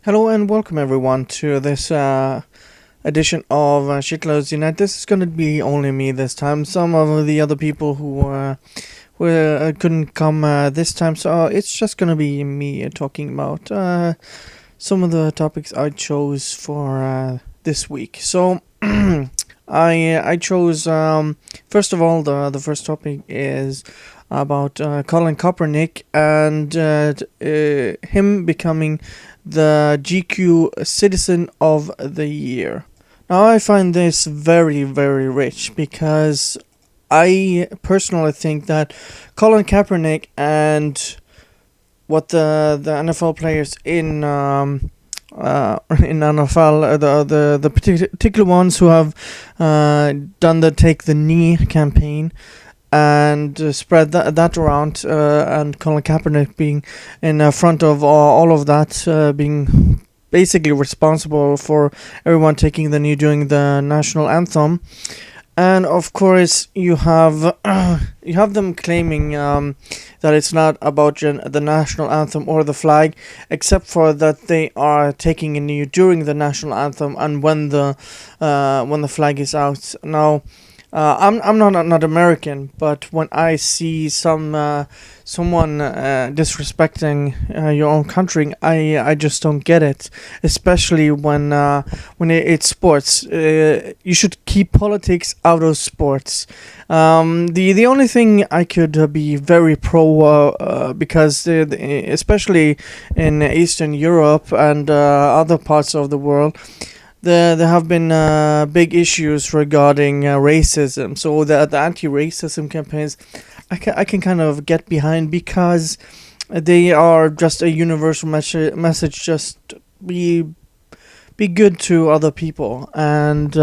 Hello and welcome everyone to this edition of Shitlords Unite. This is going to be only me this time. Some of the other people who couldn't come this time, so it's just going to be me talking about some of the topics I chose for this week. So I chose first of all the first topic is about Colin Kaepernick and him becoming the GQ Citizen of the Year. Now I find this very, very rich because I personally think that Colin Kaepernick and what the NFL players in NFL, the particular ones who have done the Take the Knee campaign and spread that around, and Colin Kaepernick being in front of all of that, being basically responsible for everyone taking the knee during the national anthem. And of course, you have them claiming that it's not about the national anthem or the flag, except for that they are taking a knee during the national anthem and when the flag is out. Now, I'm not American, but when I see someone disrespecting your own country, I just don't get it. Especially when it's sports. You should keep politics out of sports. The only thing I could be very pro, because especially in Eastern Europe and other parts of the world, there have been big issues regarding racism. So the anti-racism campaigns, I can kind of get behind because they are just a universal message. Just be good to other people, and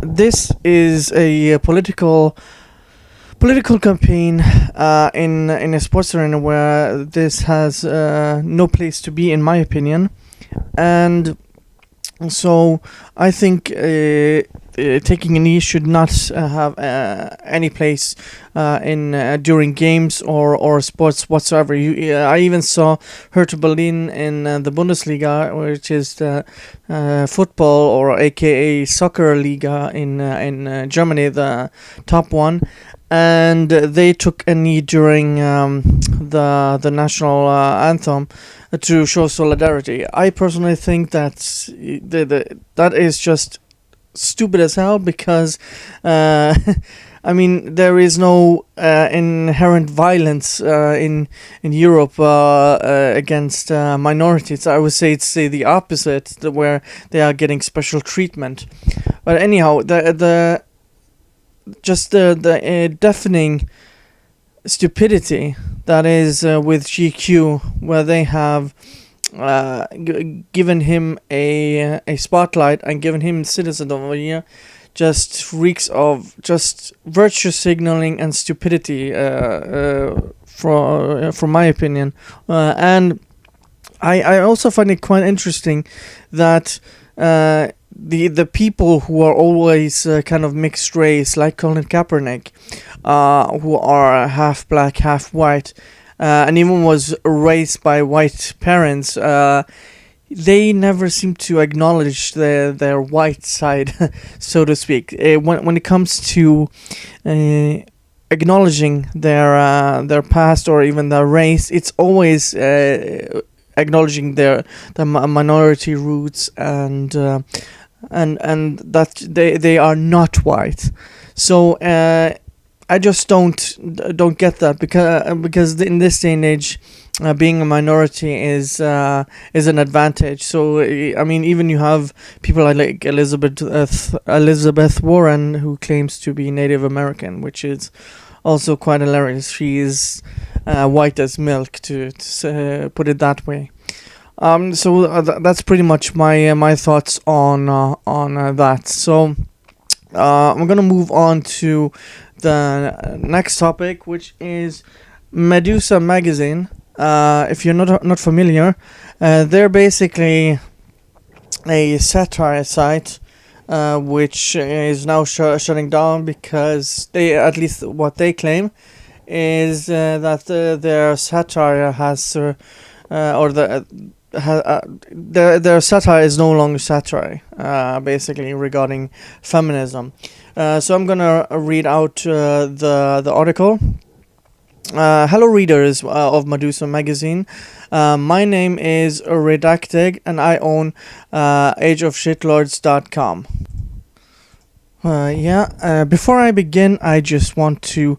this is a political campaign in a sports arena where this has no place to be, in my opinion, and. So I think taking a knee should not have any place in during games or sports whatsoever. I even saw Hertha Berlin in the Bundesliga, which is the football or aka soccer liga in Germany, the top one. And they took a knee during the national anthem to show solidarity. I personally think that that is just stupid as hell because I mean there is no inherent violence in Europe against minorities. I would say it's the opposite, where they are getting special treatment. But anyhow, the deafening stupidity that is with GQ, where they have given him a spotlight and given him Citizen of the Year, just reeks of just virtue signaling and stupidity, from my opinion. And I also find it quite interesting that the people who are always kind of mixed race, like Colin Kaepernick, who are half black, half white, and even was raised by white parents, they never seem to acknowledge their white side, so to speak. When it comes to acknowledging their past or even their race, it's always acknowledging their minority roots and that they are not white. So I just don't get that because in this day and age, being a minority is an advantage. So I mean, even you have people like Elizabeth Warren, who claims to be Native American, which is also quite hilarious. She is white as milk, to put it that way. So that's pretty much my thoughts on that. So I'm gonna move on to the next topic, which is Medusa magazine. If you're not familiar, they're basically a satire site, which is now shutting down because they, at least what they claim, is that their satire has or their satire is no longer satire, basically regarding feminism. So I'm gonna read out the article. Hello, readers of Medusa magazine. My name is Redacted, and I own ageofshitlords.com. Before I begin, I just want to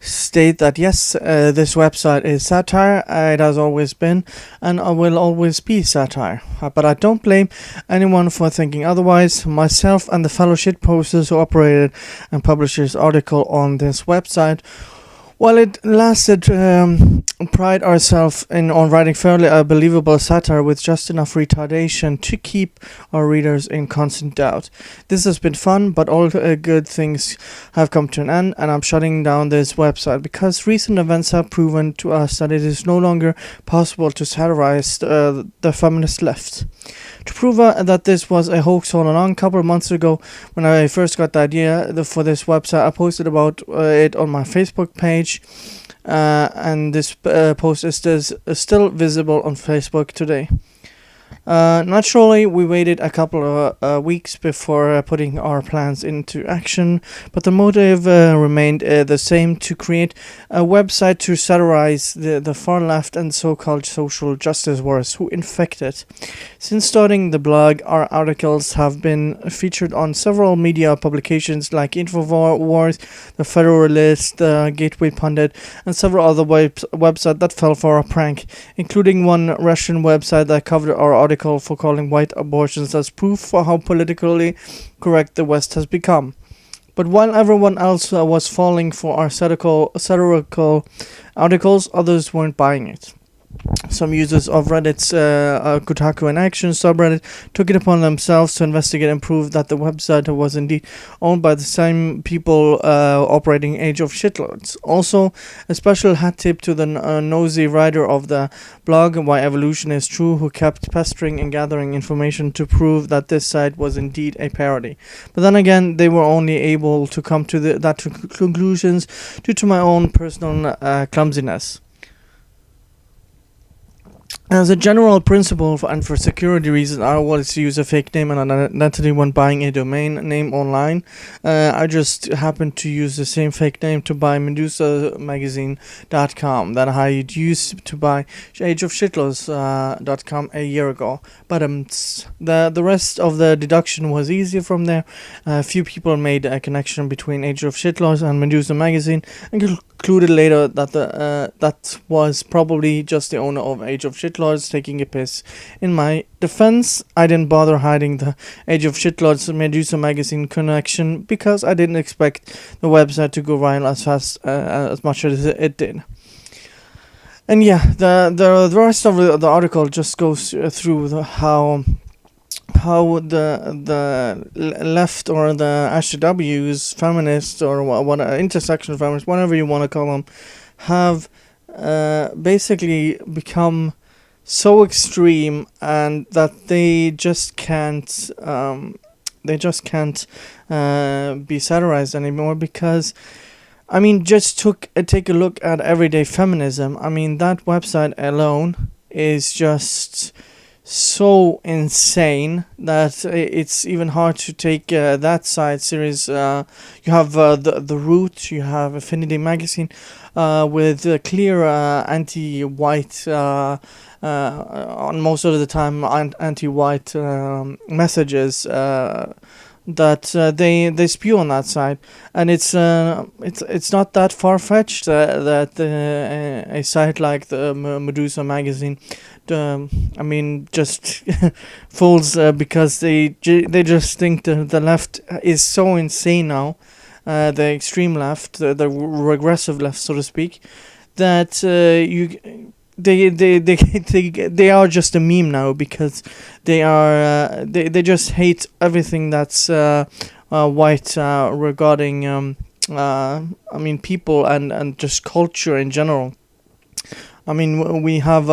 state that yes, this website is satire. It has always been, and will always be satire. But I don't blame anyone for thinking otherwise. Myself and the fellow shitposters who operated and published this article on this website, while it lasted, pride ourselves on writing fairly believable satire with just enough retardation to keep our readers in constant doubt. This has been fun, but all good things have come to an end, and I'm shutting down this website because recent events have proven to us that it is no longer possible to satirize the feminist left. To prove that this was a hoax all along, a couple of months ago, when I first got the idea for this website, I posted about it on my Facebook page, and this post is still visible on Facebook today. Naturally, we waited a couple of weeks before putting our plans into action, but the motive remained the same: to create a website to satirize the far left and so-called social justice wars who infect it. Since starting the blog, our articles have been featured on several media publications like InfoWars, The Federalist, Gateway Pundit, and several other websites that fell for our prank, including one Russian website that covered our article for calling white abortions as proof for how politically correct the West has become. But while everyone else was falling for our satirical articles, others weren't buying it. Some users of Reddit's Kotaku in Action subreddit took it upon themselves to investigate and prove that the website was indeed owned by the same people operating Age of Shitlords. Also, a special hat tip to the nosy writer of the blog Why Evolution is True, who kept pestering and gathering information to prove that this site was indeed a parody. But then again, they were only able to come to that conclusions due to my own personal clumsiness. As a general principle and for security reasons, I always use a fake name and an identity when buying a domain name online. I just happened to use the same fake name to buy medusamagazine.com that I used to buy ageofshitlords.com a year ago. But the rest of the deduction was easier from there. A few people made a connection between Age of Shitlords and Medusa Magazine and concluded later that that was probably just the owner of Age of Shitlords taking a piss. In my defense, I didn't bother hiding the Age of Shitlords Medusa Magazine connection because I didn't expect the website to go viral as much as it did. And yeah, the rest of the article just goes through how the left or the SJWs, feminists, or what intersection feminists, whatever you want to call them, have basically become so extreme, and that they just can't be satirized anymore. Because I mean, just take a look at everyday feminism. I mean, that website alone is just so insane that it's even hard to take that side serious. You have the Root, you have Affinity Magazine, with clear anti-white, on most of the time anti-white messages that they spew on that side, and it's not that far-fetched that a site like the Medusa Magazine, I mean, just folds because they just think the left is so insane now, the extreme left, the regressive left, so to speak, that they are just a meme now, because they just hate everything that's white regarding I mean, people and just culture in general. I mean, we have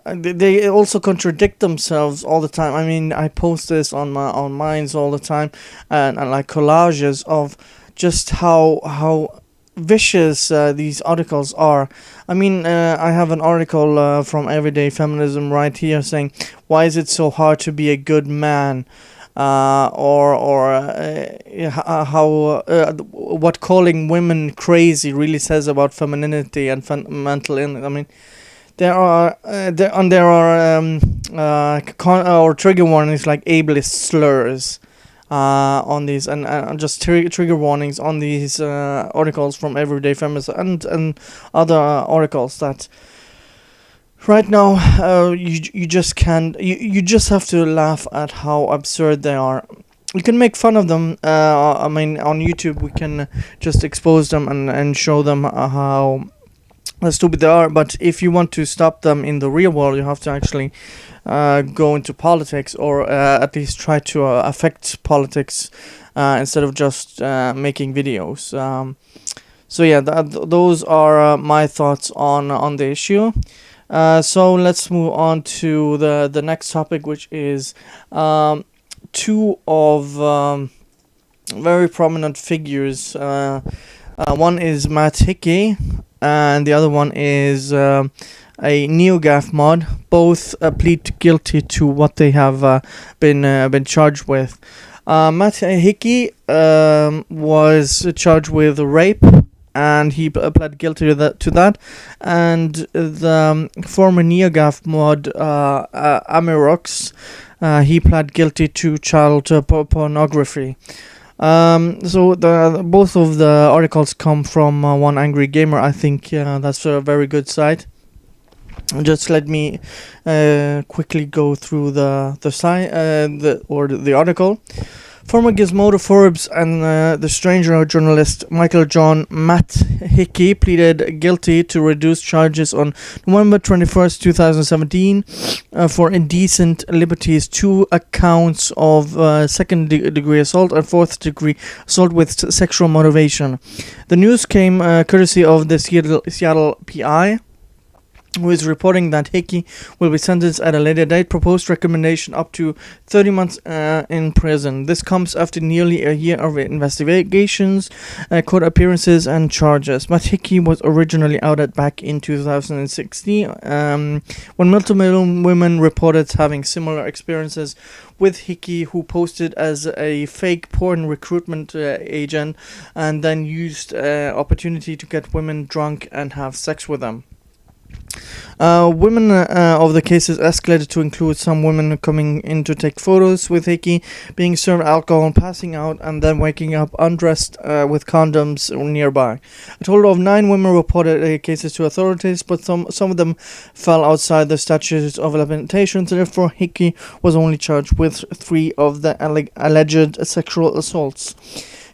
they also contradict themselves all the time. I mean, I post this on mines all the time, and like collages of just how vicious these articles are. I mean, I have an article from Everyday Feminism right here saying, "Why is it so hard to be a good man?" What calling women crazy really says about femininity and fundamental. I mean, there are or trigger warnings like ableist slurs on these, and just trigger warnings on these articles from Everyday Feminism and other articles that right now you just can't, you just have to laugh at how absurd they are. You can make fun of them. I mean, on YouTube we can just expose them and show them how stupid they are. But if you want to stop them in the real world, you have to actually go into politics, or at least try to affect politics instead of just making videos. So yeah, those are my thoughts on the issue. So let's move on to the next topic, which is two of very prominent figures. One is Matt Hickey, and the other one is a NeoGAF mod. Both plead guilty to what they have been charged with. Matt Hickey was charged with rape, and he pled guilty to that. And the former NeoGAF mod Amirox, he pled guilty to child pornography. So both of the articles come from One Angry Gamer. I think that's a very good site. Just let me quickly go through the article. Former Gizmodo, Forbes, and The Stranger journalist Michael John Matt Hickey pleaded guilty to reduced charges on November 21st, 2017 for indecent liberties, 2 accounts of second-degree assault and fourth-degree assault with sexual motivation. The news came courtesy of the Seattle PI, who is reporting that Hickey will be sentenced at a later date. Proposed recommendation up to 30 months in prison. This comes after nearly a year of investigations, court appearances, and charges. Matt Hickey was originally outed back in 2016 when multiple women reported having similar experiences with Hickey, who posted as a fake porn recruitment agent and then used opportunity to get women drunk and have sex with them. Women of the cases escalated to include some women coming in to take photos with Hickey, being served alcohol, passing out, and then waking up undressed with condoms nearby. A total of 9 women reported cases to authorities, but some of them fell outside the statute of limitations. Therefore, Hickey was only charged with 3 of the alleged sexual assaults.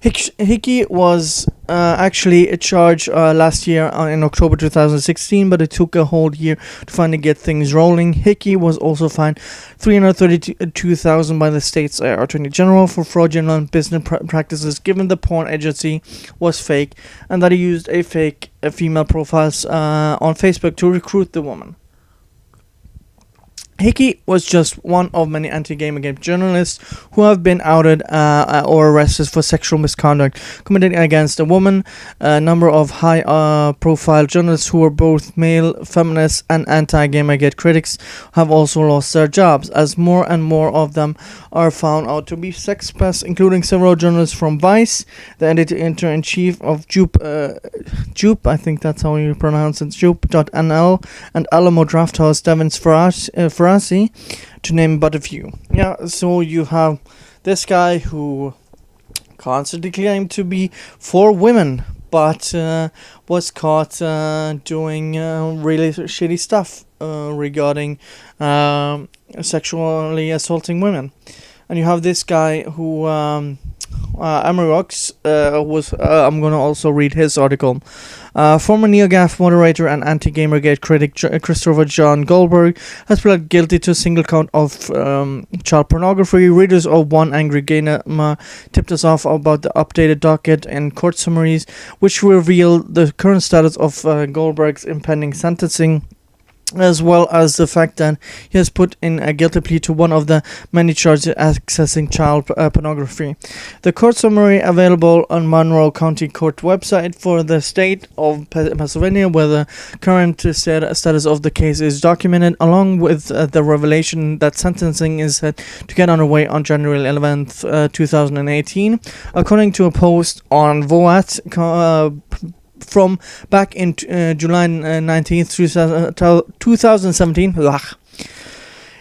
Hickey was actually charged last year in October 2016, but it took a whole year to finally get things rolling. Hickey was also fined $332,000 by the state's Attorney General for fraudulent business practices, given the porn agency was fake and that he used a fake female profiles on Facebook to recruit the woman. Hickey was just one of many anti-Gamergate journalists who have been outed or arrested for sexual misconduct committed against a woman. A number of high-profile journalists who were both male feminists and anti-Gamergate critics have also lost their jobs, as more and more of them are found out to be sex pests, including several journalists from Vice, the editor-in-chief of Jupe, I think that's how you pronounce it, Jupe.nl, and Alamo Drafthouse, Devin Ferrasi, to name but a few. Yeah, so you have this guy who constantly claimed to be for women, but was caught doing really shitty stuff regarding sexually assaulting women. And you have this guy who Amirox was. I'm gonna also read his article. Former NeoGAF moderator and anti-Gamergate critic Christopher John Goldberg has pled guilty to a single count of child pornography. Readers of One Angry Gamer tipped us off about the updated docket and court summaries, which reveal the current status of Goldberg's impending sentencing. as well as the fact that he has put in a guilty plea to one of the many charges accessing child pornography. The court summary available on Monroe County Court website for the state of Pennsylvania, where the current status of the case is documented, along with the revelation that sentencing is set to get underway on January 11th, 2018. According to a post on VOAT, from back in July 19th, 2017,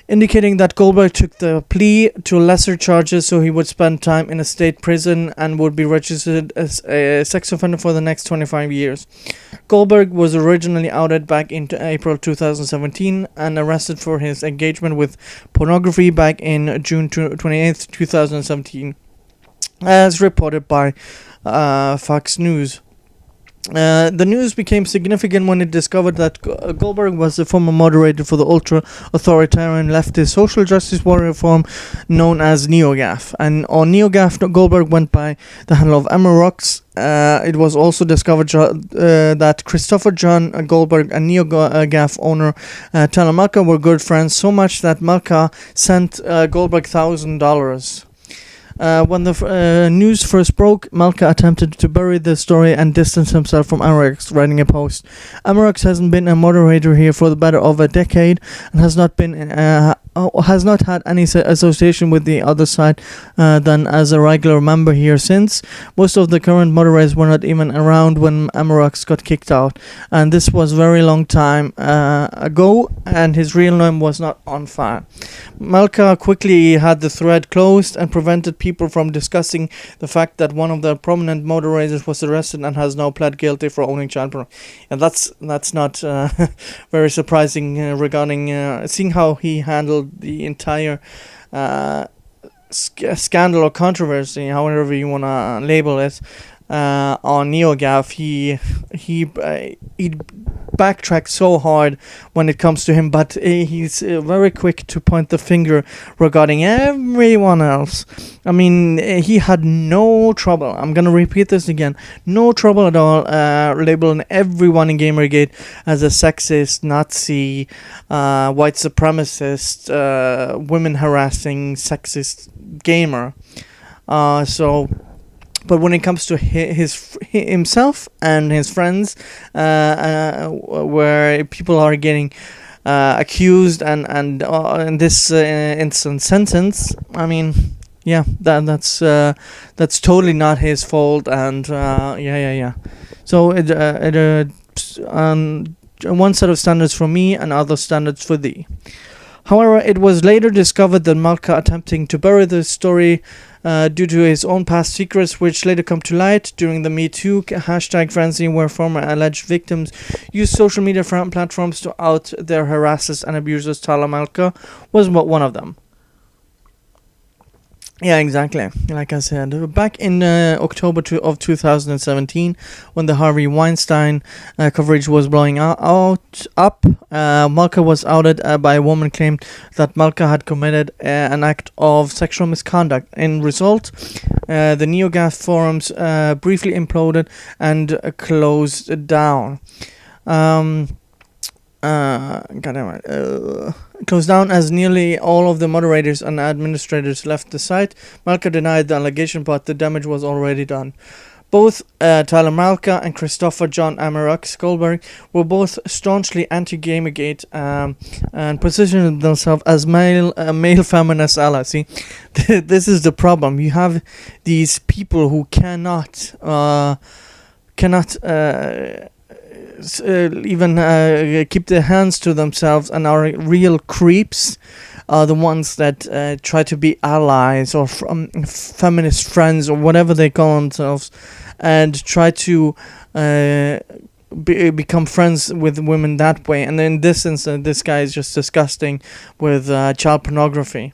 indicating that Goldberg took the plea to lesser charges so he would spend time in a state prison and would be registered as a sex offender for the next 25 years. Goldberg was originally outed back in April 2017 and arrested for his engagement with pornography back in June 28th, 2017, as reported by Fox News. The news became significant when it discovered that Goldberg was the former moderator for the ultra-authoritarian leftist social justice warrior forum known as NeoGAF. And on NeoGAF, Goldberg went by the handle of Amarox. It was also discovered that Christopher John Goldberg and NeoGAF owner Tyler Malka were good friends, so much that Malka sent Goldberg $1,000. When the news first broke, Malka attempted to bury the story and distance himself from Amarox, writing a post. Amarox hasn't been a moderator here for the better of a decade and has not had any association with the other side than as a regular member here since. Most of the current moderators were not even around when Amarox got kicked out, and this was a very long time ago, and his real name was not on file. Malka quickly had the thread closed and prevented people from discussing the fact that one of the prominent moderators was arrested and has now pled guilty for owning child porn. And that's not very surprising regarding seeing how he handled the entire scandal or controversy, however you want to label it, on NeoGAF. He backtracked so hard when it comes to him, but he's very quick to point the finger regarding everyone else. I mean, he had no trouble, I'm gonna repeat this again, no trouble at all labeling everyone in Gamergate as a sexist, Nazi, white supremacist, women harassing, sexist gamer. But when it comes to himself and his friends, where people are getting accused and in this instance sentenced, I mean, yeah, that's totally not his fault, and So one set of standards for me and other standards for thee. However, it was later discovered that Malka attempting to bury the story due to his own past secrets, which later come to light during the Me Too hashtag frenzy, where former alleged victims used social media platforms to out their harassers and abusers. Tyler Malka was one of them. Yeah, exactly. Like I said, back in October of 2017, when the Harvey Weinstein coverage was blowing up, Malka was outed by a woman claimed that Malka had committed an act of sexual misconduct. In result, the NeoGAF forums briefly imploded and closed down. Closed down as nearly all of the moderators and administrators left the site. Malka denied the allegation, but the damage was already done. Both Tyler Malka and Christopher John Amarox Goldberg were both staunchly anti-Gamergate and positioned themselves as male feminist allies. See, this is the problem. You have these people who cannot even keep their hands to themselves and are real creeps, are the ones that try to be allies or feminist friends or whatever they call themselves, and try to become friends with women that way. And in this instance, this guy is just disgusting with child pornography.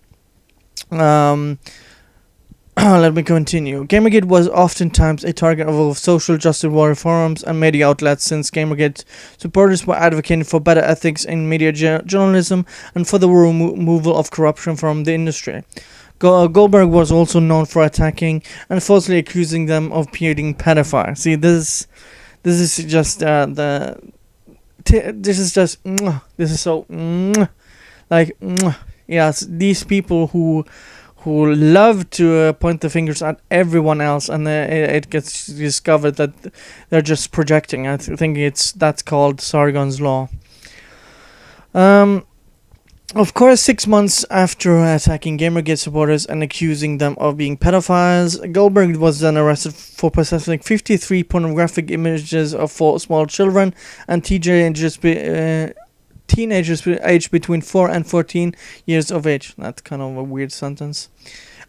Let me continue. Gamergate was oftentimes a target of social justice warrior forums and media outlets, since Gamergate supporters were advocating for better ethics in media journalism and for the removal of corruption from the industry. Goldberg was also known for attacking and falsely accusing them of being pedophiles. See, this is just the this is just this is so like yes, these people who love to point the fingers at everyone else, and it gets discovered that they're just projecting. I think that's called Sargon's law. Of course, 6 months after attacking Gamergate supporters and accusing them of being pedophiles, Goldberg was then arrested for possessing 53 pornographic images of small children and teenagers aged between 4 and 14 years of age. That's kind of a weird sentence.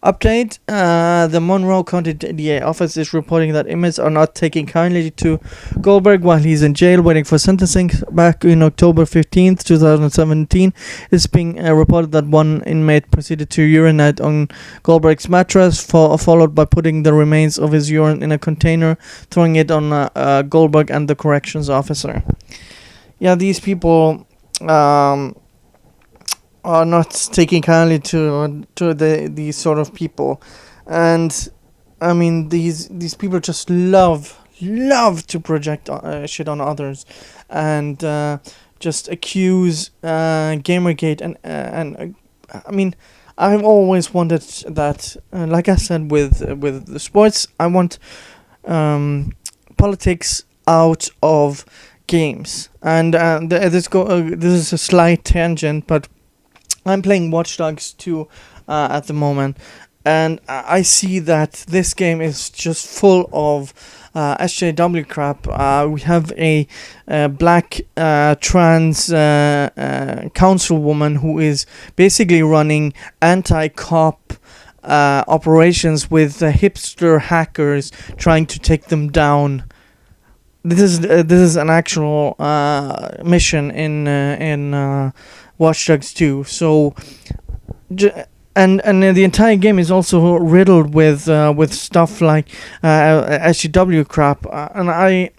Update, the Monroe County DA office is reporting that inmates are not taking kindly to Goldberg while he's in jail waiting for sentencing. Back in October 15th, 2017, it's being reported that one inmate proceeded to urinate on Goldberg's mattress, followed by putting the remains of his urine in a container, throwing it on Goldberg and the corrections officer. Yeah, these people are not taking kindly to these sort of people, and I mean these people just love to project shit on others, and just accuse Gamergate and I mean I've always wanted that, like I said with the sports, I want politics out of games, and this is a slight tangent, but I'm playing Watch Dogs 2 at the moment, and I see that this game is just full of SJW crap. We have a black trans councilwoman who is basically running anti-cop operations with hipster hackers trying to take them down. This is an actual mission in Watch Dogs 2. So, and the entire game is also riddled with stuff like SGW crap, and I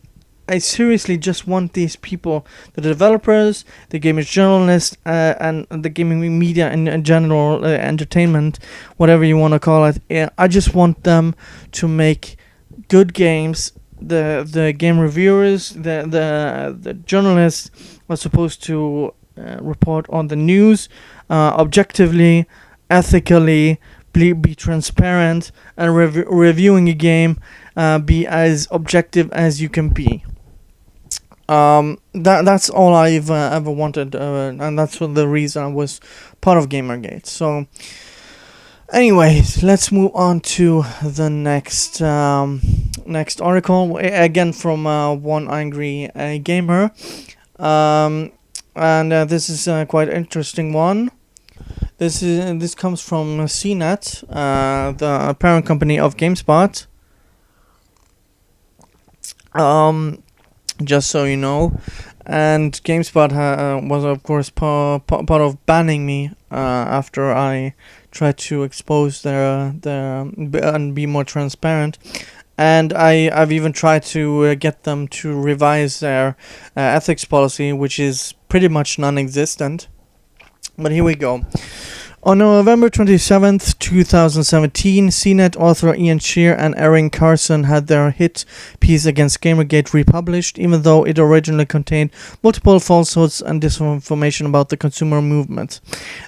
seriously just want these people, the developers, the gaming journalists, and the gaming media in general, entertainment, whatever you want to call it. I just want them to make good games. The game reviewers, the journalists are supposed to report on the news objectively, ethically, be transparent, and reviewing a game be as objective as you can be. That's all I've ever wanted, and that's the reason I was part of Gamergate. So anyways, let's move on to the next article, again from one angry gamer. And this is a quite interesting one. This comes from CNET, the parent company of GameSpot. Just so you know, and GameSpot was of course part of banning me after I tried to expose their and be more transparent. And I've even tried to get them to revise their ethics policy, which is pretty much non-existent. But here we go. On November 27th, 2017, CNET author Ian Shear and Erin Carson had their hit piece against Gamergate republished, even though it originally contained multiple falsehoods and disinformation about the consumer movement.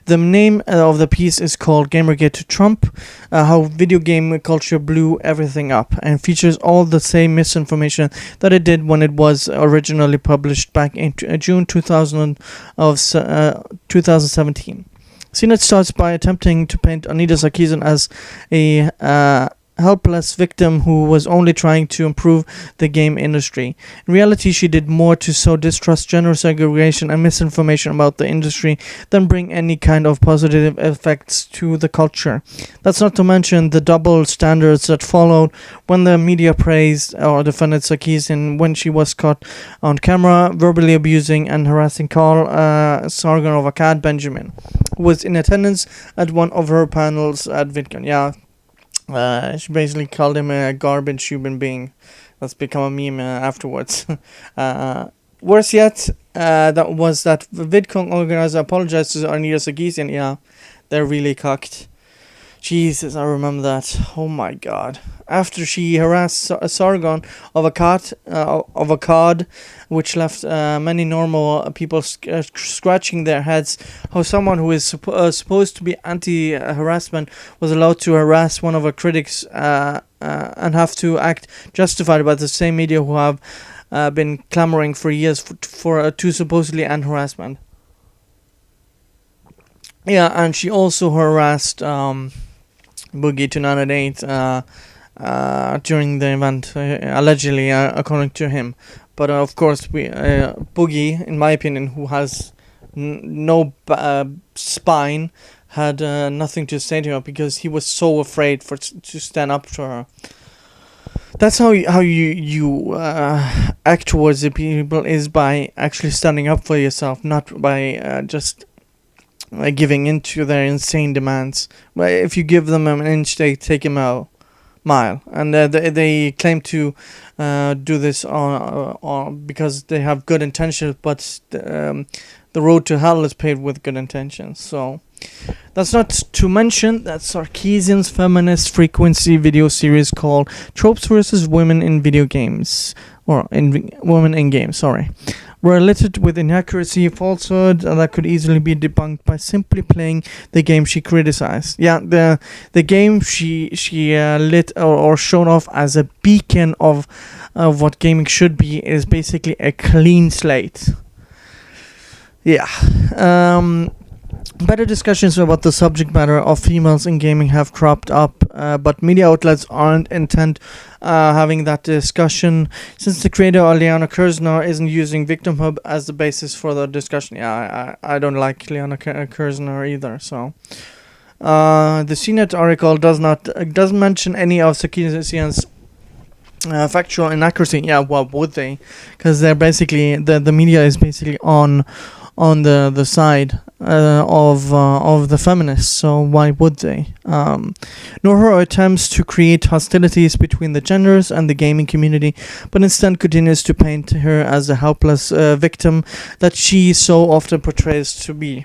The name of the piece is called Gamergate to Trump, How Video Game Culture Blew Everything Up, and features all the same misinformation that it did when it was originally published back in June 2017. CNET starts by attempting to paint Anita Sarkeesian as a helpless victim who was only trying to improve the game industry. In reality, she did more to sow distrust, gender segregation, and misinformation about the industry than bring any kind of positive effects to the culture. That's not to mention the double standards that followed when the media praised or defended Sarkeesian when she was caught on camera verbally abusing and harassing Carl Sargon of Akkad Benjamin, who was in attendance at one of her panels at VidCon. Yeah. She basically called him a garbage human being. That's become a meme afterwards. Worse yet, that was that VidCon organizer apologized to Anita Sarkeesian. Yeah, they're really cocked. Jesus, I remember that. Oh my god. After she harassed Sargon of Akkad, which left many normal people scratching their heads, how someone who is supposed to be anti-harassment was allowed to harass one of her critics and have to act justified by the same media who have been clamoring for years for to supposedly end harassment. Yeah, and she also harassed Boogie 298 during the event, allegedly, according to him. But of course, Boogie, in my opinion, who has no spine, had nothing to say to her because he was so afraid to stand up to her. That's how you act towards the people, is by actually standing up for yourself, not by just giving in to their insane demands. But if you give them an inch, they take a mile. And they claim to do this on because they have good intentions, but the road to hell is paved with good intentions. So that's not to mention that Sarkeesian's feminist frequency video series called Tropes versus Women in Video Games, or Women in Games, were littered with inaccuracy, falsehood that could easily be debunked by simply playing the game she criticized. Yeah, the game she lit or shown off as a beacon of what gaming should be is basically a clean slate. Yeah. Better discussions about the subject matter of females in gaming have cropped up, but media outlets aren't intent having that discussion, since the creator Liana Kurzner isn't using victimhood as the basis for the discussion. Yeah, I don't like Liana Kurzner either. So the CNET article doesn't mention any of Sarkeesian's factual inaccuracy. Yeah, what would they? Because they're basically the media is basically on the side of the feminists, so why would they? Nor her attempts to create hostilities between the genders and the gaming community, but instead continues to paint her as a helpless victim that she so often portrays to be.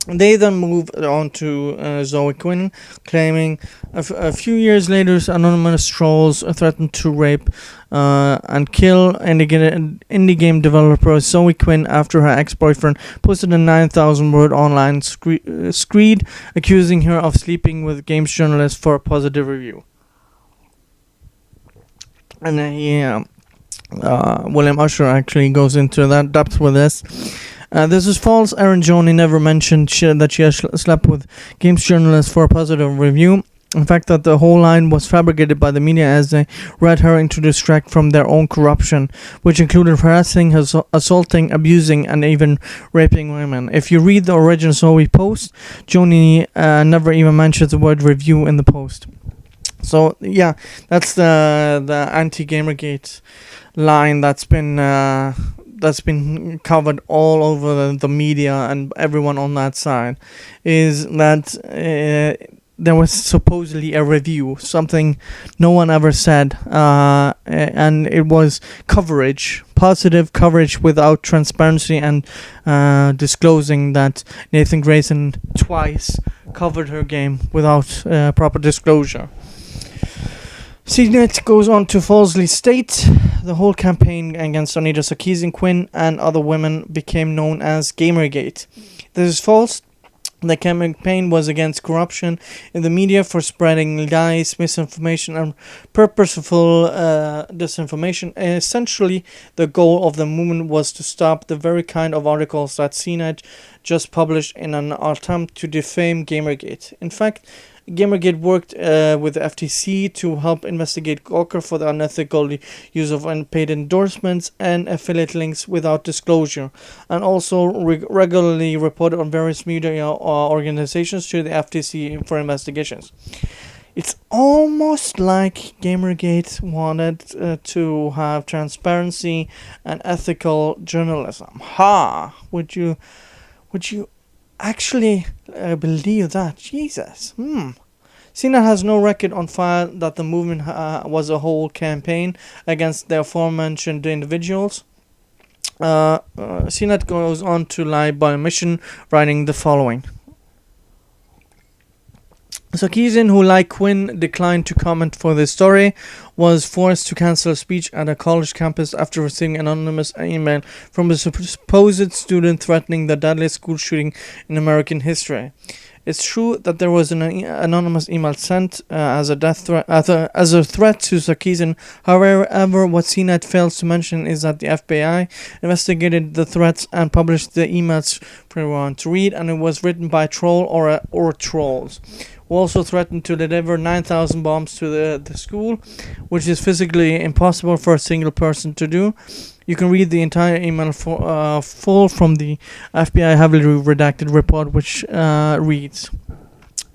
They then moved on to Zoe Quinn, claiming a few years later anonymous trolls threatened to rape and kill indie game developer Zoe Quinn after her ex-boyfriend posted a 9,000-word online screed accusing her of sleeping with games journalists for a positive review. And William Usher actually goes into that depth with this. This is false. Erin Joney never mentioned that she has slept with games journalists for a positive review. In fact, that the whole line was fabricated by the media as they read her to distract from their own corruption, which included harassing, assaulting, abusing, and even raping women. If you read the original Zoe post, Joney never even mentions the word review in the post. So yeah, that's the anti-Gamergate line that's been covered all over the media and everyone on that side, is that there was supposedly a review, something no one ever said, and it was positive coverage without transparency and disclosing that Nathan Grayson twice covered her game without proper disclosure. CNET goes on to falsely state the whole campaign against Anita Sarkeesian Quinn and other women became known as Gamergate. This is false. The campaign was against corruption in the media for spreading lies, misinformation, and purposeful disinformation. Essentially, the goal of the movement was to stop the very kind of articles that CNET just published in an attempt to defame Gamergate. In fact, Gamergate worked with the FTC to help investigate Gawker for the unethical use of unpaid endorsements and affiliate links without disclosure, and also regularly reported on various media organizations to the FTC for investigations. It's almost like Gamergate wanted to have transparency and ethical journalism. Would you actually believe that? Jesus. CNET has no record on file that the movement was a whole campaign against the aforementioned individuals. CNET goes on to lie by omission, writing the following. Sarkeesian, who like Quinn declined to comment for this story, was forced to cancel a speech at a college campus after receiving an anonymous email from a supposed student threatening the deadliest school shooting in American history. It's true that there was an anonymous email sent as a death threat, as a threat to Sarkeesian. However, what CNET fails to mention is that the FBI investigated the threats and published the emails for everyone to read, and it was written by a troll or trolls, who also threatened to deliver 9,000 bombs to the school, which is physically impossible for a single person to do. You can read the entire email full from the FBI heavily redacted report, which reads: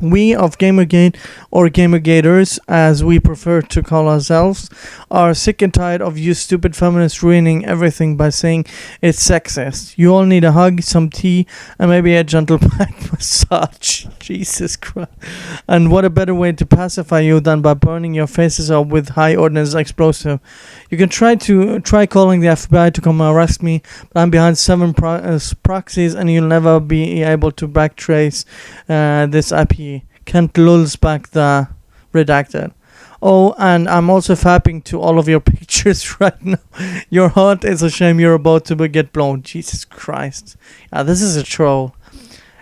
"We of Gamergate, or Gamergaters, as we prefer to call ourselves, are sick and tired of you stupid feminists ruining everything by saying it's sexist. You all need a hug, some tea, and maybe a gentle back massage." Jesus Christ. And what a better way to pacify you than by burning your faces up with high ordnance explosive. You can try calling the FBI to come arrest me, but I'm behind 7 proxies, and you'll never be able to backtrace this IP. Kent Lulzbach, the redacted. Oh, and I'm also fapping to all of your pictures right now. Your heart is a shame you're about to get blown. Jesus Christ. Yeah, this is a troll.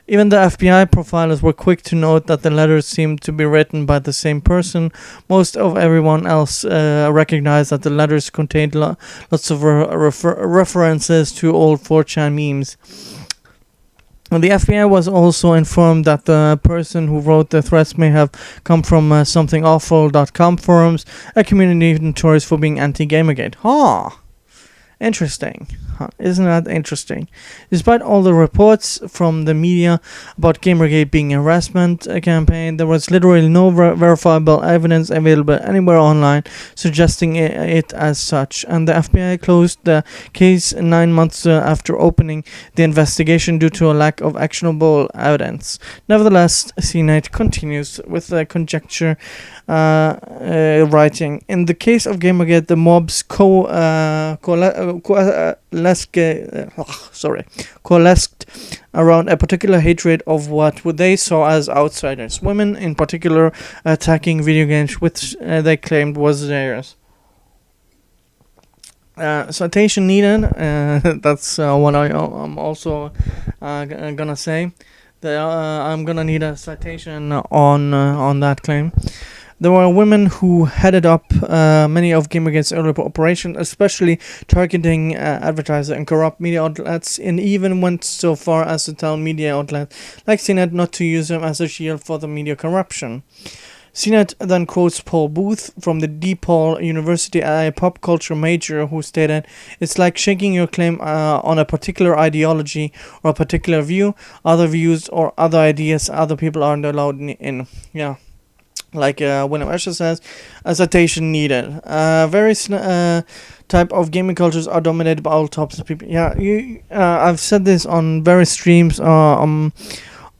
Even the FBI profilers were quick to note that the letters seemed to be written by the same person. Most of everyone else recognized that the letters contained lots of references to old 4chan memes. And the FBI was also informed that the person who wrote the threats may have come from somethingawful.com forums, a community notorious for being anti-Gamergate. Interesting. Isn't that interesting? Despite all the reports from the media about Gamergate being a harassment campaign, there was literally no verifiable evidence available anywhere online suggesting it as such, and the FBI closed the case 9 months after opening the investigation due to a lack of actionable evidence. Nevertheless, CNET continues with the conjecture writing. In the case of Gamergate, the mobs coalesced around a particular hatred of what they saw as outsiders, women in particular, attacking video games which they claimed was theirs. Citation needed. That's what I'm also gonna say. I'm gonna need a citation on that claim. There were women who headed up many of Gamergate's early operations, especially targeting advertisers and corrupt media outlets, and even went so far as to tell media outlets like CNET not to use them as a shield for the media corruption. CNET then quotes Paul Booth from the DePaul University, a pop culture major, who stated, "It's like shaking your claim on a particular ideology or a particular view. Other views or other ideas other people aren't allowed in." Yeah. Like William Escher says, a citation needed. Various type of gaming cultures are dominated by all types of people. Yeah, I've said this on various streams, on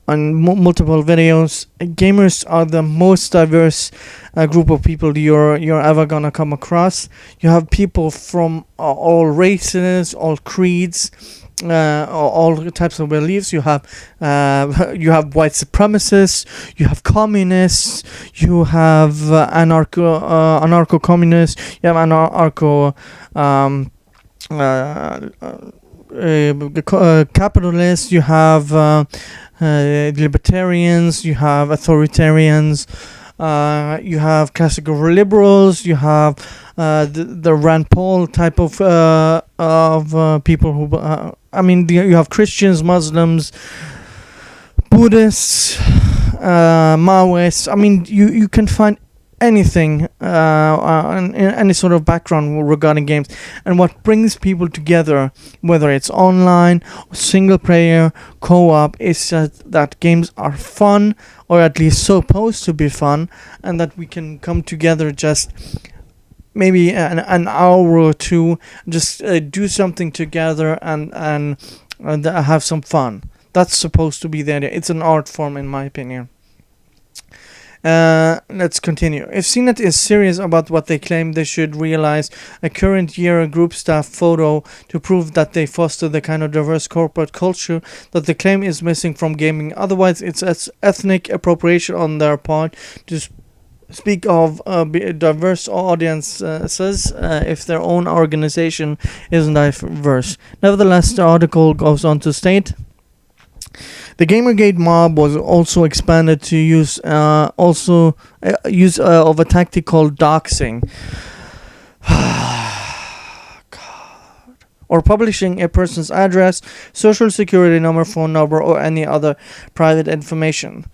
multiple videos. Gamers are the most diverse group of people you're ever gonna come across. You have people from all races, all creeds, all types of beliefs. You have white supremacists, you have communists, you have anarcho communists, you have anarcho capitalists, you have libertarians, you have authoritarians, you have classical liberals, you have the Rand Paul type of people who you have Christians, Muslims, Buddhists, Maoists. You can find anything in any sort of background regarding games, and what brings people together, whether it's online, single player, co-op, is that games are fun, or at least supposed to be fun, and that we can come together just maybe an hour or two, just do something together and have some fun. That's supposed to be the idea. It's an art form, in my opinion. Let's continue. If CNET is serious about what they claim, they should realize a current year group staff photo to prove that they foster the kind of diverse corporate culture that they claim is missing from gaming. Otherwise, it's ethnic appropriation on their part to speak of diverse audiences if their own organization isn't diverse. Nevertheless, the article goes on to state the Gamergate mob was also expanded to use of a tactic called doxing. God. Or publishing a person's address, social security number, phone number, or any other private information.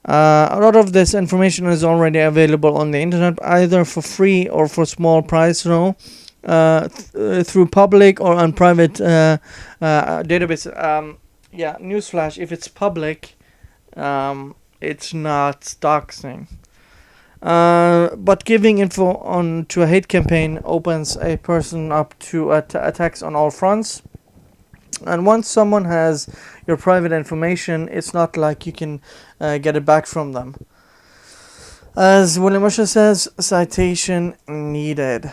A lot of this information is already available on the internet, either for free or for small price, through public or on private database. Newsflash: if it's public, it's not doxing. But giving info on to a hate campaign opens a person up to attacks on all fronts. And once someone has your private information, it's not like you can get it back from them. As William Usher says, citation needed.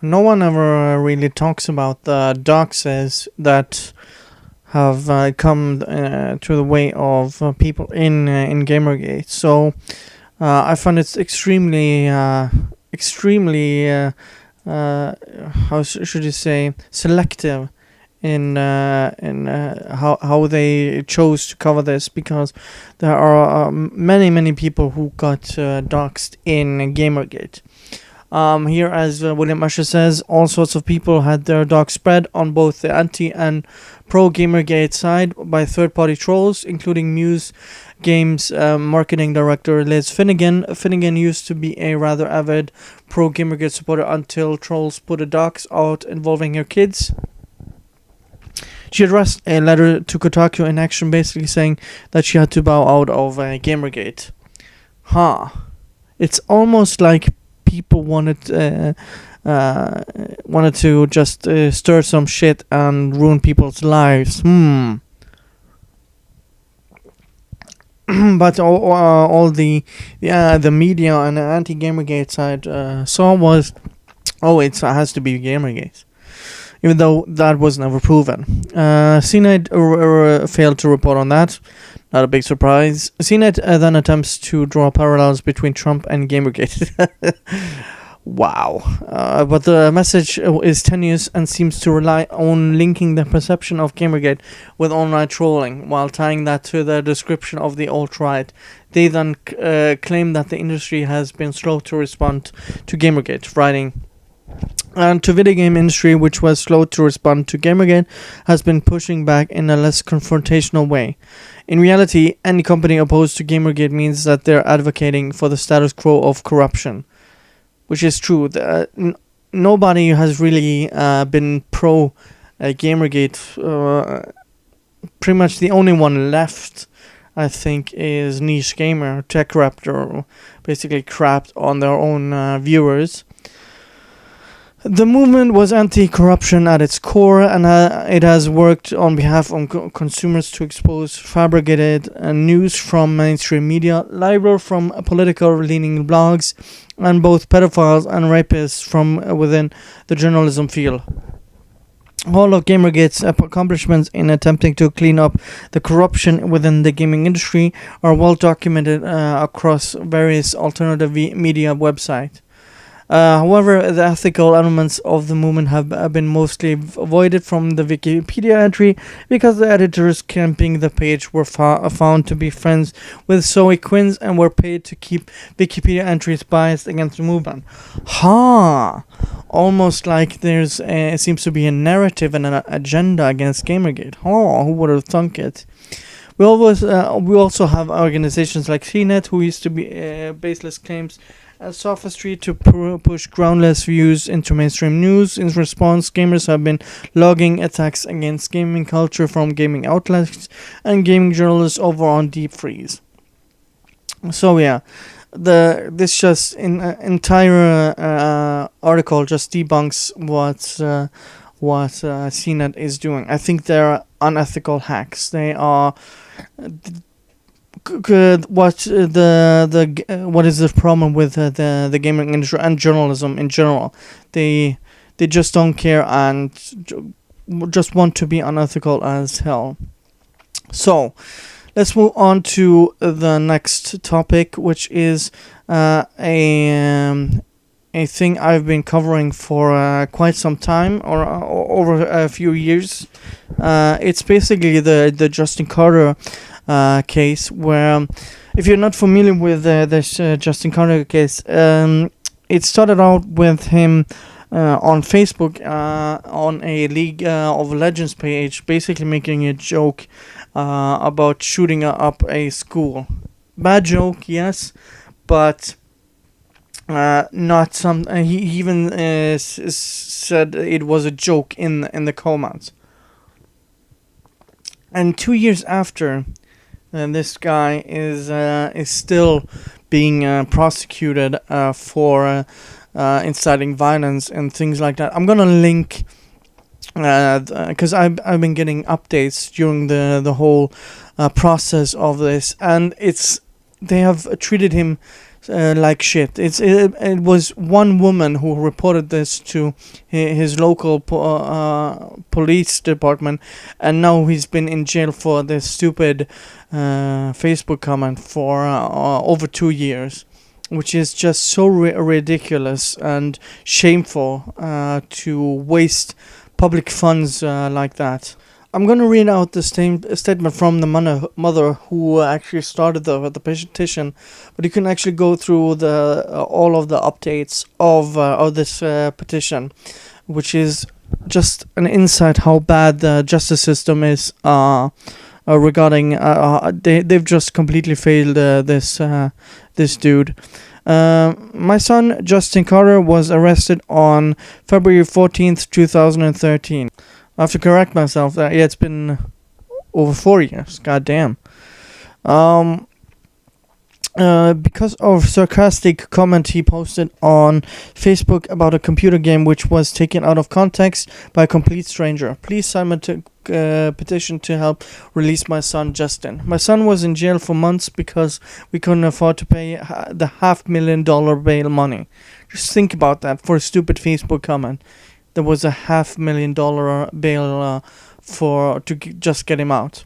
No one ever really talks about the doxes that have come through the way of people in Gamergate. So I find it extremely, how should you say, selective in how they chose to cover this, because there are many people who got doxed in Gamergate. Here, as William Usher says, all sorts of people had their dox spread on both the anti and pro Gamergate side by third-party trolls, including Muse Games marketing director Liz Finnegan. Finnegan used to be a rather avid pro Gamergate supporter until trolls put a dox out involving her kids. She addressed a letter to Kotaku in action, basically saying that she had to bow out of Gamergate. It's almost like people wanted to just stir some shit and ruin people's lives. But all the media and the anti-Gamergate side saw was, it has to be Gamergate, even though that was never proven. CNET failed to report on that. Not a big surprise. CNET then attempts to draw parallels between Trump and Gamergate. Wow. But the message is tenuous and seems to rely on linking the perception of Gamergate with online trolling, while tying that to the description of the alt-right. They then claim that the industry has been slow to respond to Gamergate, writing, and to video game industry, which was slow to respond to Gamergate, has been pushing back in a less confrontational way. In reality, any company opposed to Gamergate means that they're advocating for the status quo of corruption, which is true. Nobody has really been pro Gamergate. Pretty much the only one left, I think, is Niche Gamer. Tech Raptor basically crapped on their own viewers. The movement was anti-corruption at its core, and it has worked on behalf of consumers to expose fabricated news from mainstream media, libel from political-leaning blogs, and both pedophiles and rapists from within the journalism field. All of Gamergate's accomplishments in attempting to clean up the corruption within the gaming industry are well documented across various alternative media websites. However, the ethical elements of the movement have been mostly avoided from the Wikipedia entry because the editors camping the page were found to be friends with Zoe Quinn and were paid to keep Wikipedia entries biased against the movement. Almost like there's seems to be a narrative and an agenda against Gamergate. Who would have thunk it? We also have organizations like CNET, who used to be baseless claims as sophistry to push groundless views into mainstream news. In response, gamers have been logging attacks against gaming culture from gaming outlets and gaming journalists over on deep freeze. So yeah, this just entire article just debunks what CNET is doing. I think they're unethical hacks. They are what is the problem with the gaming industry and journalism in general? They just don't care and just want to be unethical as hell. So let's move on to the next topic, which is a thing I've been covering for quite some time, or over a few years. It's basically the Justin Carter case, where, if you're not familiar with this Justin Carter case, it started out with him on Facebook on a League of Legends page, basically making a joke about shooting up a school. Bad joke, yes, but not some. He even said it was a joke in the comments. And 2 years after, this guy is still being prosecuted for inciting violence and things like that. I'm gonna link, because I've been getting updates during the whole process of this, and they have treated him like shit. It was one woman who reported this to his local police department, and now he's been in jail for this stupid Facebook comment for over 2 years, which is just so ridiculous and shameful to waste public funds like that. I'm going to read out the statement from the mother who actually started the petition, but you can actually go through all of the updates of this petition, which is just an insight how bad the justice system is regarding. They've just completely failed this dude. My son Justin Carter was arrested on February 14th, 2013. I have to correct myself. It's been over 4 years. God damn. Because of sarcastic comment he posted on Facebook about a computer game which was taken out of context by a complete stranger. Please sign my petition to help release my son Justin. My son was in jail for months because we couldn't afford to pay the $500,000 bail money. Just think about that for a stupid Facebook comment. There was a $500,000 bail to just get him out.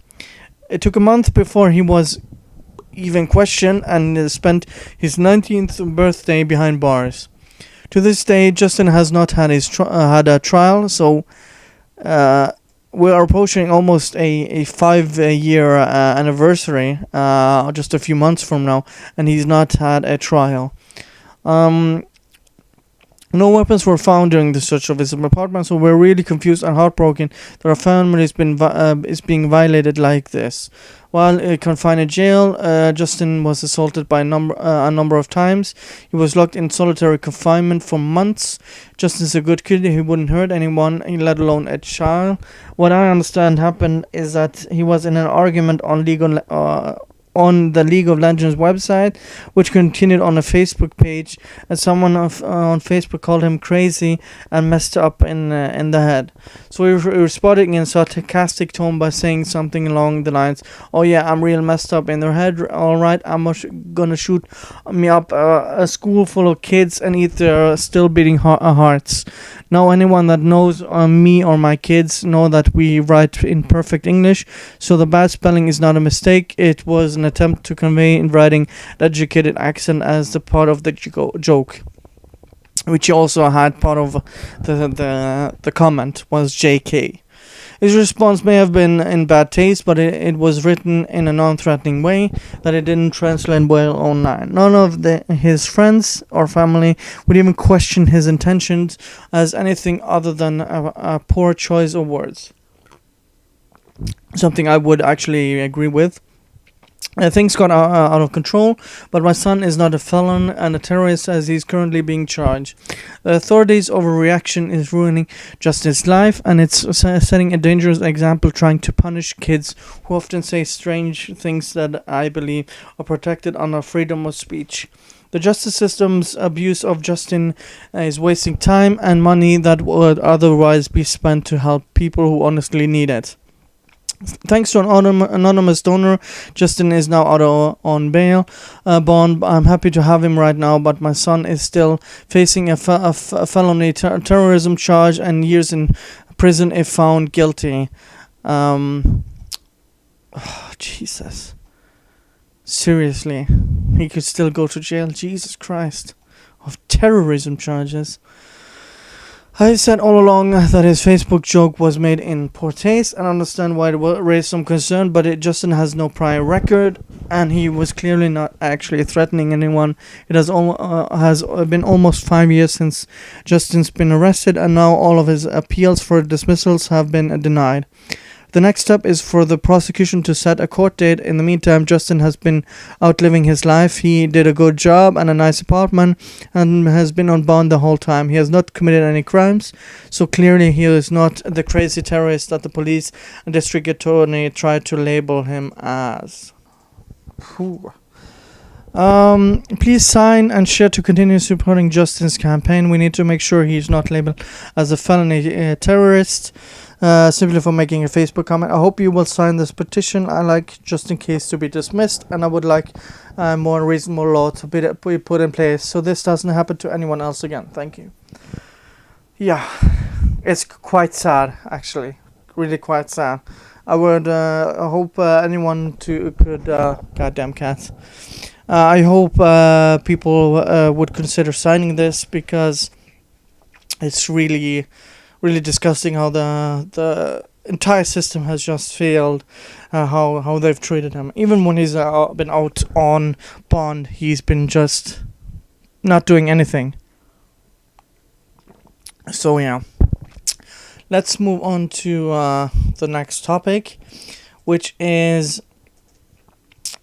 It took a month before he was even questioned and spent his 19th birthday behind bars. To this day, Justin has not had had a trial, so we are approaching almost a 5-year anniversary, just a few months from now, and he's not had a trial. No weapons were found during the search of his apartment, so we're really confused and heartbroken that our family is being violated like this. While confined in jail, Justin was assaulted by a number of times. He was locked in solitary confinement for months. Justin's a good kid. He wouldn't hurt anyone, let alone a child. What I understand happened is that he was in an argument on the League of Legends website, which continued on a Facebook page, and someone on Facebook called him crazy and messed up in the head. So he responded in a sarcastic tone by saying something along the lines, "Oh yeah, I'm real messed up in their head. All right, I'm gonna shoot me up a school full of kids and eat their still beating hearts." Now anyone that knows me or my kids know that we write in perfect English, so the bad spelling is not a mistake. It was an attempt to convey in writing the educated accent as the part of the joke, which also had part of the comment was JK. His response may have been in bad taste, but it was written in a non-threatening way that it didn't translate well online. None of his friends or family would even question his intentions as anything other than a poor choice of words. Something I would actually agree with. Things got out of control, but my son is not a felon and a terrorist as he's currently being charged. The authorities' overreaction is ruining Justin's life, and it's setting a dangerous example trying to punish kids who often say strange things that I believe are protected under freedom of speech. The justice system's abuse of Justin is wasting time and money that would otherwise be spent to help people who honestly need it. Thanks to an anonymous donor, Justin is now out on bail bond. I'm happy to have him right now, but my son is still facing a felony terrorism charge and years in prison if found guilty. Jesus. Seriously. He could still go to jail. Jesus Christ. Of terrorism charges. I said all along that his Facebook joke was made in poor taste, and understand why it raised some concern, but Justin has no prior record, and he was clearly not actually threatening anyone. It has been almost 5 years since Justin's been arrested, and now all of his appeals for dismissals have been denied. The next step is for the prosecution to set a court date. In the meantime, Justin has been out living his life. He did a good job and a nice apartment and has been on bond the whole time. He has not committed any crimes, so clearly he is not the crazy terrorist that the police and district attorney tried to label him as. Please sign and share to continue supporting Justin's campaign. We need to make sure he's not labeled as a felony terrorist. Simply for making a Facebook comment. I hope you will sign this petition. I like Justin case to be dismissed, and I would like a more reasonable law to be put in place so this doesn't happen to anyone else again. Thank you. Yeah, it's quite sad, actually. Really quite sad. I would hope anyone could goddamn cats. I hope people would consider signing this, because it's really disgusting how the entire system has just failed, how they've treated him. Even when he's been out on bond, he's been just not doing anything. So yeah, let's move on to the next topic, which is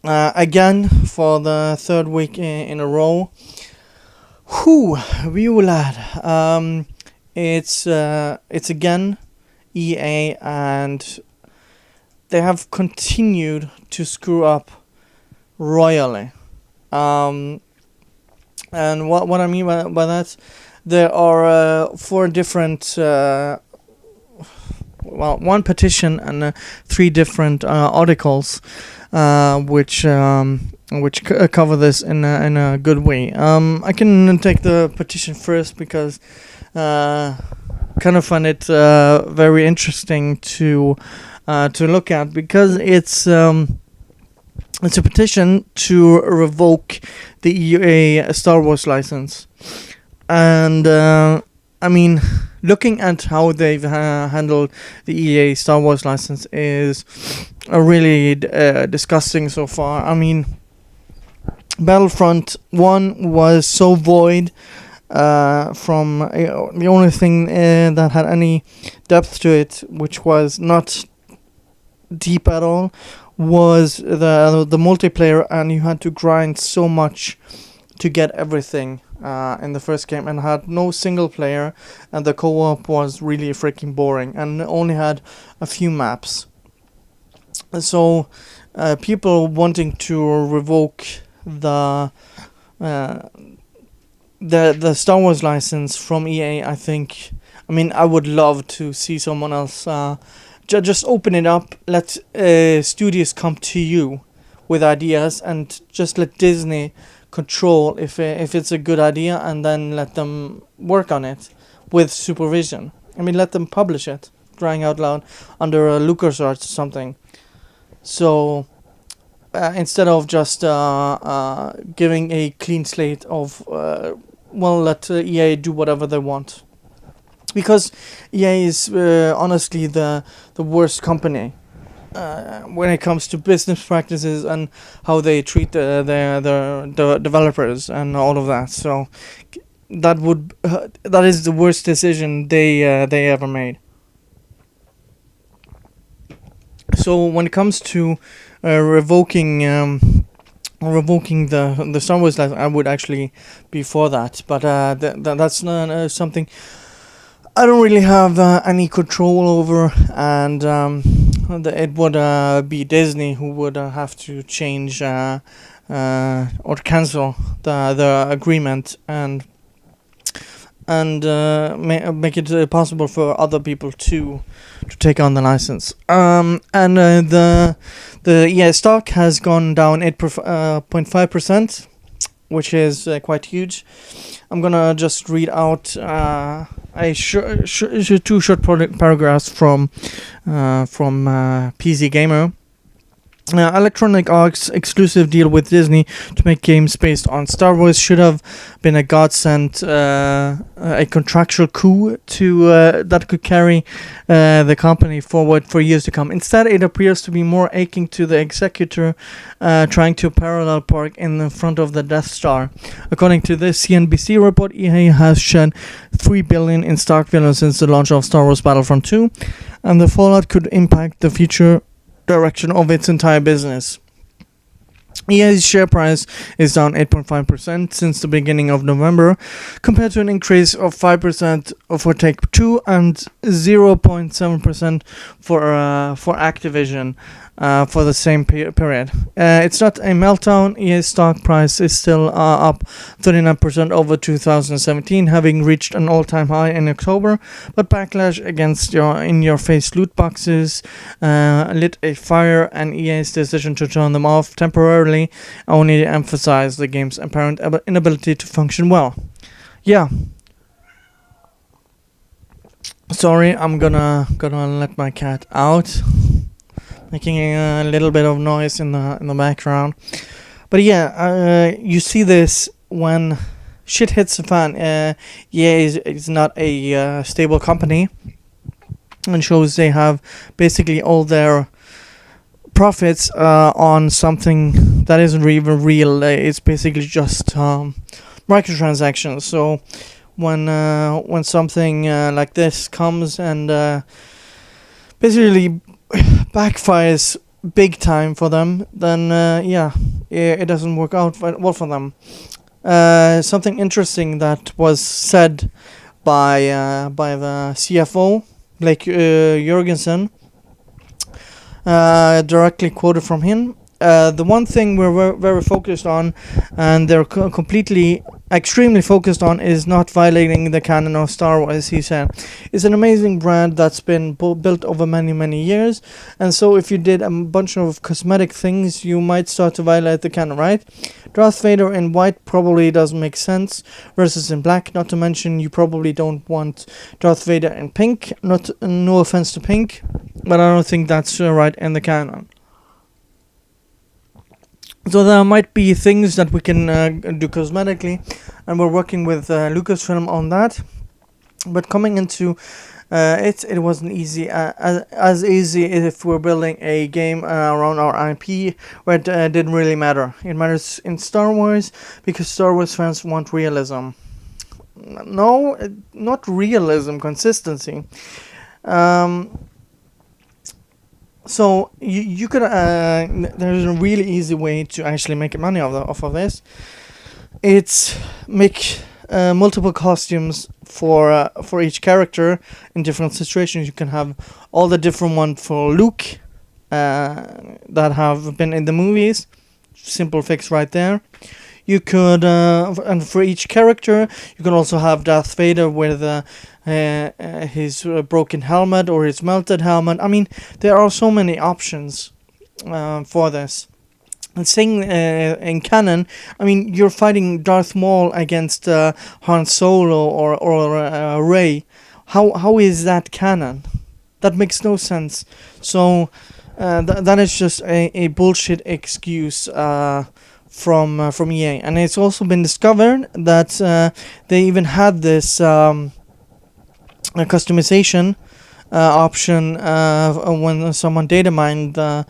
again for the third week in a row. Whew, lad. It's again EA, and they have continued to screw up royally. And what I mean by that, there are 4 different one petition and 3 different articles which cover this in a good way. I can take the petition first, because kind of find it very interesting to look at, because it's a petition to revoke the EA Star Wars license. And I mean, looking at how they've handled the EA Star Wars license is really disgusting so far. I mean, Battlefront 1 was so void. From the only thing that had any depth to it, which was not deep at all, was the multiplayer, and you had to grind so much to get everything in the first game, and had no single player, and the co-op was really freaking boring and only had a few maps. So people wanting to revoke the Star Wars license from EA, I mean, I would love to see someone else just open it up, let studios come to you with ideas, and just let Disney control if it's a good idea, and then let them work on it with supervision. I mean, let them publish it, crying out loud, under a LucasArts or something. So instead of just giving a clean slate of let EA do whatever they want, because EA is honestly the worst company when it comes to business practices and how they treat the developers and all of that. So that is the worst decision they ever made. So when it comes to revoking the Star Wars license, I would actually be for that, but that's not something I don't really have any control over, and it would be Disney who would have to change or cancel the agreement, and and make it possible for other people to take on the license. And the EA stock has gone down 8.5%, which is quite huge. I'm gonna just read out two short paragraphs from PC Gamer. Electronic Arts' exclusive deal with Disney to make games based on Star Wars should have been a godsend, a contractual coup that could carry the company forward for years to come. Instead, it appears to be more akin to the executor trying to parallel park in the front of the Death Star. According to this CNBC report, EA has shed $3 billion in stock value since the launch of Star Wars Battlefront 2, and the fallout could impact the future direction of its entire business. EA's share price is down 8.5% since the beginning of November, compared to an increase of 5% for Take-Two and 0.7% for Activision for the same period. It's not a meltdown. EA's stock price is still up 39% over 2017, having reached an all-time high in October, but backlash against in-your-face loot boxes lit a fire, and EA's decision to turn them off temporarily only emphasized the game's apparent inability to function well. Yeah. Sorry, I'm gonna let my cat out, making a little bit of noise in the background. But yeah, you see this when shit hits the fan. EA is not a stable company, and shows they have basically all their profits on something that isn't even real. It's basically just microtransactions. So when something like this comes and basically backfires big time for them, then it doesn't work out well for them. Something interesting that was said by the CFO, Blake Jorgensen, directly quoted from him. The one thing we're very focused on, and they're extremely focused on, is not violating the canon of Star Wars, he said. It's an amazing brand that's been built over many, many years, and so if you did a bunch of cosmetic things, you might start to violate the canon, right? Darth Vader in white probably doesn't make sense versus in black, not to mention you probably don't want Darth Vader in pink. No offense to pink, but I don't think that's right in the canon. So there might be things that we can do cosmetically, and we're working with Lucasfilm on that. But coming into it wasn't easy, as easy if we're building a game around our IP, where it didn't really matter. It matters in Star Wars because Star Wars fans want realism. No, not realism, consistency. So you could there's a really easy way to actually make money off of this. It's make multiple costumes for each character in different situations. You can have all the different ones for Luke that have been in the movies. Simple fix right there. You could and for each character you can also have Darth Vader with his broken helmet or his melted helmet. I mean, there are so many options for this. And saying in canon, I mean, you're fighting Darth Maul against Han Solo or Rey. How is that canon? That makes no sense. So that is just a bullshit excuse from EA. And it's also been discovered that they even had this customization option when someone data mined the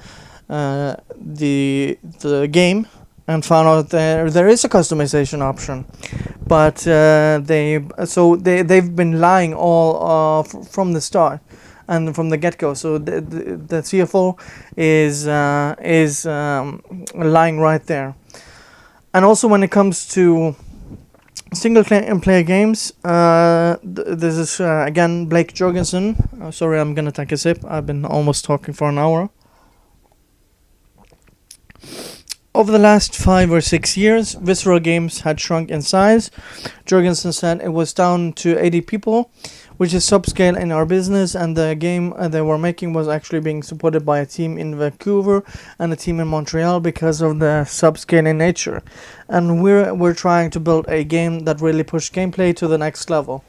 game and found out there is a customization option, but they've been lying all from the start and from the get-go. So the CFO is lying right there. And also when it comes to single player games, this is again Blake Jorgensen. Sorry, I'm gonna take a sip. I've been almost talking for an hour. Over the last 5 or 6 years, Visceral Games had shrunk in size. Jorgensen said it was down to 80 people, which is subscale in our business, and the game they were making was actually being supported by a team in Vancouver and a team in Montreal because of the subscale in nature. And we're trying to build a game that really pushed gameplay to the next level.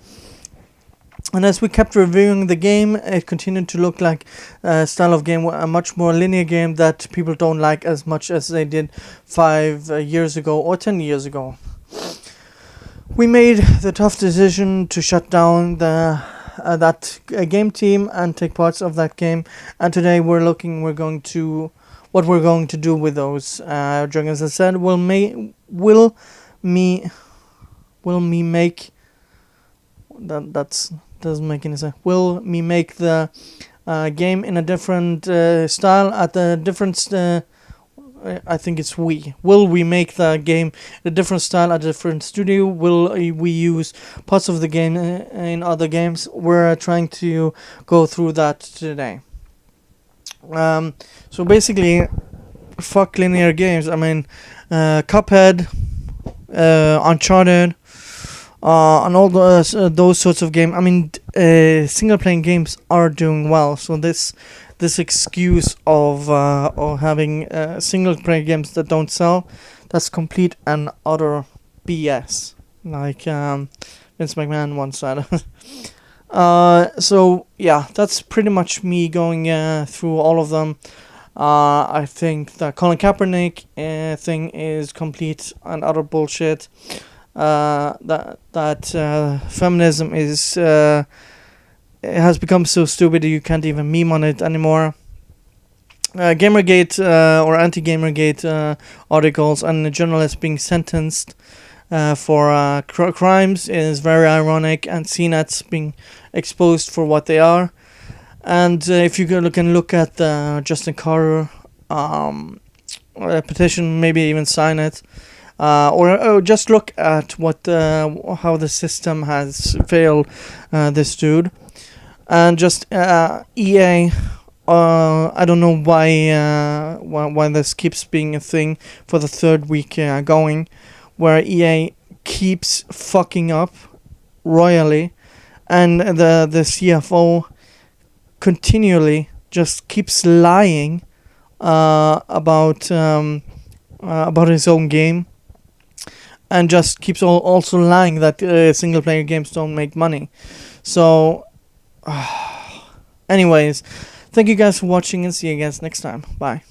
And as we kept reviewing the game, it continued to look like a style of game, a much more linear game that people don't like as much as they did 5 years ago or 10 years ago. We made the tough decision to shut down that game team and take parts of that game. And today what we're going to do with those. Jorgensen said, will me make that's doesn't make any sense. Will me make the game in a different style at a different I think it's we. Will we make the game a different style at a different studio? Will we use parts of the game in other games? We're trying to go through that today. So basically, fuck linear games. I mean, Cuphead, Uncharted, and all those sorts of games. I mean, single playing games are doing well. So this excuse of having single player games that don't sell, that's complete and utter BS. Like Vince McMahon once said. So yeah, that's pretty much me going through all of them. I think the Colin Kaepernick thing is complete and utter bullshit. That feminism is it has become so stupid that you can't even meme on it anymore. Gamergate or anti-Gamergate articles and the journalists being sentenced for crimes is very ironic, and CNETs being exposed for what they are. And if you can look at the Justin Carter petition, maybe even sign it. Or just look at how the system has failed this dude. And just EA, I don't know why this keeps being a thing for the third week going, where EA keeps fucking up royally, and the CFO continually just keeps lying about his own game, and just keeps also lying that single player games don't make money. So anyways, thank you guys for watching, and see you guys next time. Bye.